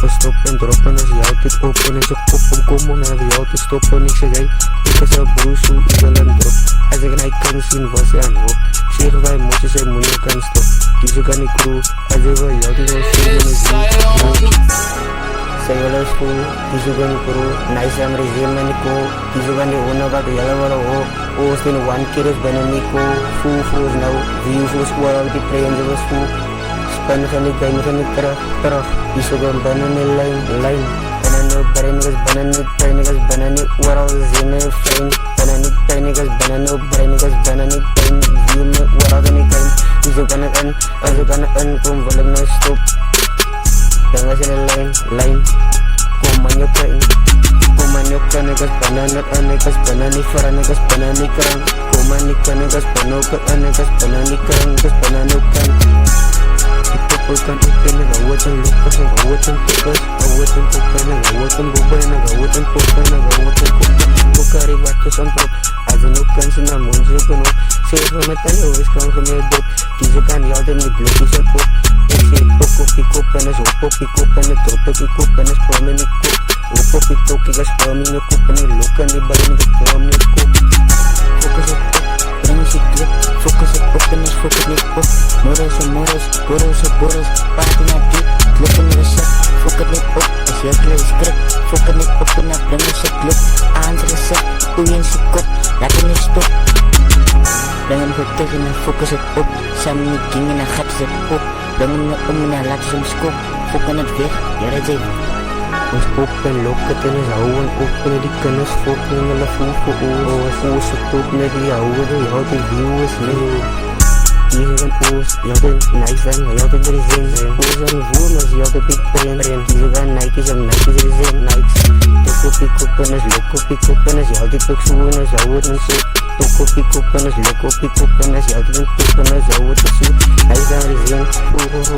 We stop en drop en as jy altyd op en is ek op om en hy wil altyd stop en ek sê jy, ek is een broes hoe ek wil en drop. As ek en hy kan sien was hy aan hoop, sê gewij moes hy moeilijk kan stop. Kies ek aan die crew, as hy wil altyd al sê en is nie. Sy wil is voel, kies ek aan die crew, nice am regime en die kool, kies ek aan die honde wat jylle wil hoop. Oos in one keer is binnen die kool, voel is nou, view voels oor al die prijs was voel. Span gaan die game gaan die terug, kies ek aan binnen die lijn. Binnen die brein is binnen die trein, is binnen die ooral is in die vrein. Binnen die trein is binnen die brein, is binnen die trein, view me ooral in die game. Kies ek aan die as ek aan die kom wil ek nou stop. Dan is in die lijn, kom aan jou kring. Kom aan jou kan, ek is binnen het in, ek is binnen die vran, ek is binnen die krang. Kom aan die kan, ek is binnen ook in, ek is binnen die krang, ek is binnen ook kan. Die poppel kan ook in, ek hou het in lokas, ek hou het in tokas. Hou het in poppen, ek hou het in boeben, ek hou het in poppen, ek hou het in koppen. Kokari wat is aan top, as en ook kan sy na mond zoeken op. Sê vir my tal jou is kan gemeel dop, kies ek aan jou in die blokkies en pop. Ek sê tok op die kop en is hop op die kop en ek drop op die kop en is prom in die kop. Hop op die tok, ek is prom in die kop en die lok in die brein, ek is prom in die kop. Focus op top, bring is die klip, focus op en is focus nie op. Morris en morris, borrels, party na diep, klip in die reset, focus nie op. As jy klip skrik, focus nie op en dan bring is die klip. Aans reset, oe in sy kop, laat hy nie stop. Bring hem goed tegen en focus het op. Samen die king en dan gaat ze het op. Bring hem nou om en dan laat ze hem skop. Fok aan het weg, ja dat jy ons op en lok het en is hou en op en die kinders fok en hulle voel vir oos. Oos het op met die houwe, ja die view is nie. Kies en oos, ja die nice en ja die er zin. Oos en voel, maar ja die big brain. Kies en Nike's en Nike's er zin. Nikes, tok op die kop en is lok op die kop en is ja die pik so en is hou het en so. Tok op die kop en is lok op die kop en is ja die pik en is hou het en so. Hy is aan die zin,